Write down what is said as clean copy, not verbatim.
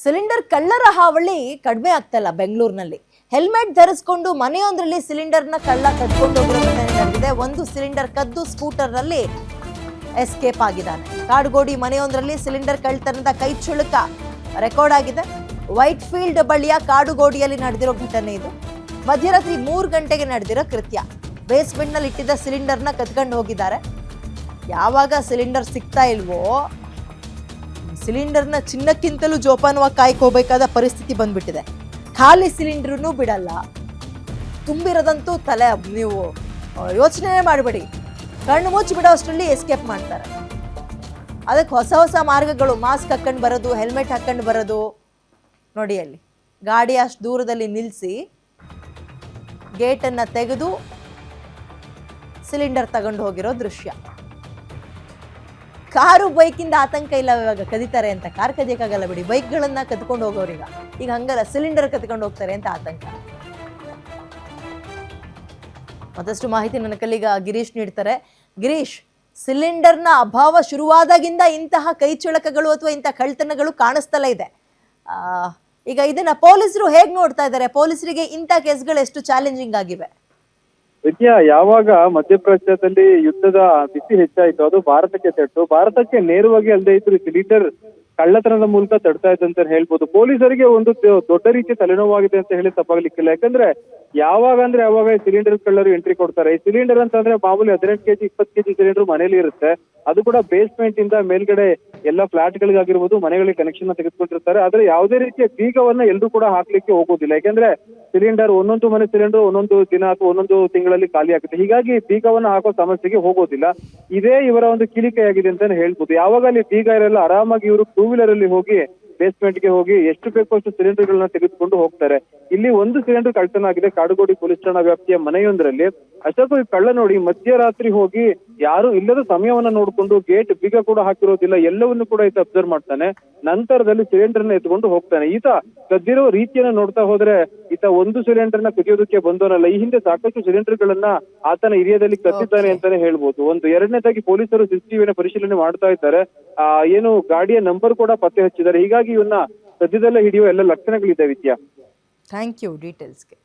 Cylinder ಕಳ್ಳರ ಹಾವಳಿ ಕಡಿಮೆ ಆಗ್ತಲ್ಲ ಬೆಂಗಳೂರಿನಲ್ಲಿ. ಹೆಲ್ಮೆಟ್ ಧರಿಸಿಕೊಂಡು ಮನೆಯೊಂದರಲ್ಲಿ ಸಿಲಿಂಡರ್ನ ಕಳ್ಳ ಕದ್ಕೊಂಡು ಹೋಗಿರೋ ಘಟನೆ ನಡೆದಿದೆ. ಒಂದು ಸಿಲಿಂಡರ್ ಕದ್ದು ಸ್ಕೂಟರ್ನಲ್ಲಿ ಎಸ್ಕೇಪ್ ಆಗಿದ್ದಾನೆ. ಕಾಡುಗೋಡಿ ಮನೆಯೊಂದರಲ್ಲಿ ಸಿಲಿಂಡರ್ ಕಳ್ಳತನದ ಕೈ ಚುಳುಕ ರೆಕಾರ್ಡ್ ಆಗಿದೆ. ವೈಟ್ ಫೀಲ್ಡ್ ಬಳಿಯ ಕಾಡುಗೋಡಿಯಲ್ಲಿ ನಡೆದಿರೋ ಘಟನೆ ಇದು. ಮಧ್ಯರಾತ್ರಿ 3 ಗಂಟೆಗೆ ನಡೆದಿರೋ ಕೃತ್ಯ. ಬೇಸ್ಮೆಂಟ್ ನಲ್ಲಿ ಇಟ್ಟಿದ್ದ ಸಿಲಿಂಡರ್ನ ಕದ್ಕೊಂಡು ಹೋಗಿದ್ದಾರೆ. ಯಾವಾಗ ಸಿಲಿಂಡರ್ ಸಿಗ್ತಾ ಇಲ್ವೋ ಸಿಲಿಂಡರ್ನ ಚಿನ್ನಕ್ಕಿಂತಲೂ ಜೋಪಾನವಾಗಿ ಕಾಯ್ಕೋಬೇಕಾದ ಪರಿಸ್ಥಿತಿ ಬಂದ್ಬಿಟ್ಟಿದೆ. ಖಾಲಿ ಸಿಲಿಂಡರ್ನು ಬಿಡಲ್ಲ, ತುಂಬಿರೋದಂತೂ ತಲೆ ನೀವು ಯೋಚನೆ ಮಾಡಬೇಡಿ. ಕಣ್ಣು ಮುಚ್ಚಿ ಬಿಡೋ ಅಷ್ಟರಲ್ಲಿ ಎಸ್ಕೇಪ್ ಮಾಡ್ತಾರೆ. ಅದಕ್ಕೆ ಹೊಸ ಹೊಸ ಮಾರ್ಗಗಳು, ಮಾಸ್ಕ್ ಹಾಕೊಂಡು ಬರೋದು, ಹೆಲ್ಮೆಟ್ ಹಾಕೊಂಡು ಬರೋದು. ನೋಡಿ ಅಲ್ಲಿ ಗಾಡಿ ಅಷ್ಟು ದೂರದಲ್ಲಿ ನಿಲ್ಲಿಸಿ ಗೇಟನ್ನು ತೆಗೆದು ಸಿಲಿಂಡರ್ ತಗೊಂಡು ಹೋಗಿರೋ ದೃಶ್ಯ. ಕಾರು ಬೈಕಿಂದ ಆತಂಕ ಇಲ್ಲ, ಇವಾಗ ಕದೀತಾರೆ ಅಂತ. ಕಾರ್ ಕದಿಯಕ್ಕಾಗಲ್ಲ ಬಿಡಿ, ಬೈಕ್ಗಳನ್ನ ಕದ್ಕೊಂಡು ಹೋಗೋರೀಗ. ಈಗ ಹಂಗಲ್ಲ, ಸಿಲಿಂಡರ್ ಕದ್ಕೊಂಡು ಹೋಗ್ತಾರೆ ಅಂತ ಆತಂಕ. ಮತ್ತಷ್ಟು ಮಾಹಿತಿ ನನ್ನ ಕಲ್ಲಿಗ ಗಿರೀಶ್ ನೀಡ್ತಾರೆ. ಗಿರೀಶ್, ಸಿಲಿಂಡರ್ನ ಅಭಾವ ಶುರುವಾದಾಗಿಂದ ಇಂತಹ ಕೈ ಚಳಕಗಳು ಅಥವಾ ಇಂತಹ ಕಳ್ತನಗಳು ಕಾಣಿಸ್ತಲೇ ಇದೆ. ಈಗ ಇದನ್ನ ಪೊಲೀಸರು ಹೇಗ್ ನೋಡ್ತಾ ಇದ್ದಾರೆ? ಪೊಲೀಸರಿಗೆ ಇಂಥ ಕೇಸ್ಗಳು ಎಷ್ಟು ಚಾಲೆಂಜಿಂಗ್ ಆಗಿವೆ? ವಿದ್ಯಾ, ಯಾವಾಗ ಮಧ್ಯಪ್ರಾಚ್ಯದಲ್ಲಿ ಯುದ್ಧದ ಬಿಸಿ ಹೆಚ್ಚಾಯಿತು, ಅದು ಭಾರತಕ್ಕೆ ತಟ್ಟು. ಭಾರತಕ್ಕೆ ನೇರವಾಗಿ ಅಲ್ಲದೆ ಇದ್ರು ಸಿಲಿಂಡರ್ ಕಳ್ಳತನದ ಮೂಲಕ ತಡ್ತಾ ಇದ್ದಂತ ಹೇಳ್ಬೋದು. ಪೊಲೀಸರಿಗೆ ಒಂದು ದೊಡ್ಡ ರೀತಿಯ ತಲೆನೋವಾಗಿದೆ ಅಂತ ಹೇಳಿ ತಪ್ಪಾಗ್ಲಿಕ್ಕಿಲ್ಲ. ಯಾಕಂದ್ರೆ ಯಾವಾಗ ಸಿಲಿಂಡರ್ ಕಳ್ಳರು ಎಂಟ್ರಿ ಕೊಡ್ತಾರೆ. ಈ ಸಿಲಿಂಡರ್ ಅಂತಂದ್ರೆ ಮಾಮೂಲಿ 18 ಕೆಜಿ 20 ಕೆಜಿ ಸಿಲಿಂಡರ್ ಮನೇಲಿ ಇರುತ್ತೆ. ಅದು ಕೂಡ ಬೇಸ್ಮೆಂಟ್ ಇಂದ ಮೇಲ್ಗಡೆ ಎಲ್ಲ ಫ್ಲಾಟ್ ಗಳಿಗಾಗಿರ್ಬೋದು, ಮನೆಗಳಿಗೆ ಕನೆಕ್ಷನ್ ತೆಗೆದುಕೊಂಡಿರ್ತಾರೆ. ಆದ್ರೆ ಯಾವುದೇ ರೀತಿಯ ಬೀಗವನ್ನ ಎಲ್ಲರೂ ಕೂಡ ಹಾಕ್ಲಿಕ್ಕೆ ಹೋಗೋದಿಲ್ಲ. ಯಾಕಂದ್ರೆ ಸಿಲಿಂಡರ್ ಒಂದೊಂದು ಮನೆ ಸಿಲಿಂಡರ್ ಒಂದೊಂದು ದಿನ ಅಥವಾ ಒಂದೊಂದು ತಿಂಗಳಲ್ಲಿ ಖಾಲಿ ಆಗುತ್ತೆ. ಹೀಗಾಗಿ ಬೀಗವನ್ನ ಹಾಕೋ ಸಮಸ್ಯೆಗೆ ಹೋಗೋದಿಲ್ಲ. ಇದೇ ಇವರ ಒಂದು ಕಿಲಿಕೆಯಾಗಿದೆ ಅಂತಾನೆ ಹೇಳ್ಬೋದು. ಯಾವಾಗ ಅಲ್ಲಿ ಬೀಗ ಇರಲ್ಲ, ಆರಾಮಾಗಿ ಇವರು 2 ವೀಲರ್ ಅಲ್ಲಿ ಹೋಗಿ ಬೇಸ್ಮೆಂಟ್ ಗೆ ಹೋಗಿ ಎಷ್ಟು ಬೇಕೋ ಅಷ್ಟು ಸಿಲಿಂಡರ್ ಗಳನ್ನ ತೆಗೆದುಕೊಂಡು ಹೋಗ್ತಾರೆ. ಇಲ್ಲಿ ಒಂದು ಸಿಲಿಂಡರ್ ಕಳ್ತನ ಆಗಿದೆ ಕಾಡುಗೋಡಿ ಪೊಲೀಸ್ ಠಾಣಾ ವ್ಯಾಪ್ತಿಯ ಮನೆಯೊಂದರಲ್ಲಿ. ಅಷ್ಟಕ್ಕೂ ಈ ಕಳ್ಳ ನೋಡಿ ಮಧ್ಯರಾತ್ರಿ ಹೋಗಿ ಯಾರು ಇಲ್ಲದ ಸಮಯವನ್ನ ನೋಡ್ಕೊಂಡು ಗೇಟ್ ಬೀಗ ಕೂಡ ಹಾಕಿರೋದಿಲ್ಲ, ಎಲ್ಲವನ್ನು ಕೂಡ ಈತ ಅಬ್ಸರ್ವ್ ಮಾಡ್ತಾನೆ. ನಂತರದಲ್ಲಿ ಸಿಲಿಂಡರ್ ನ ಎತ್ಕೊಂಡು ಹೋಗ್ತಾನೆ. ಈತ ಕದ್ದಿರೋ ರೀತಿಯನ್ನ ನೋಡ್ತಾ ಹೋದ್ರೆ ಈತ ಒಂದು ಸಿಲಿಂಡರ್ ನ ಕದಿಯೋದಕ್ಕೆ ಬಂದವನಲ್ಲ. ಈ ಹಿಂದೆ ಸಾಕಷ್ಟು ಸಿಲಿಂಡರ್ ಗಳನ್ನ ಆತನ ಏರಿಯಾದಲ್ಲಿ ಕದ್ದಿದ್ದಾನೆ ಅಂತಾನೆ ಹೇಳ್ಬೋದು. ಒಂದು ಎರಡನೇದಾಗಿ ಪೊಲೀಸರು ಸಿಸಿಟಿವಿನ ಪರಿಶೀಲನೆ ಮಾಡ್ತಾ ಇದ್ದಾರೆ. ಏನು ಗಾಡಿಯ ನಂಬರ್ ಕೂಡ ಪತ್ತೆ ಹಚ್ಚಿದ್ದಾರೆ. ಹೀಗಾಗಿ ಇವನ್ನ ಸದ್ಯದಲ್ಲೇ ಹಿಡಿಯುವ ಎಲ್ಲ ಲಕ್ಷಣಗಳಿದೆ ವಿದ್ಯಾ. Thank you ಡೀಟೇಲ್ಸ್ಗೆ.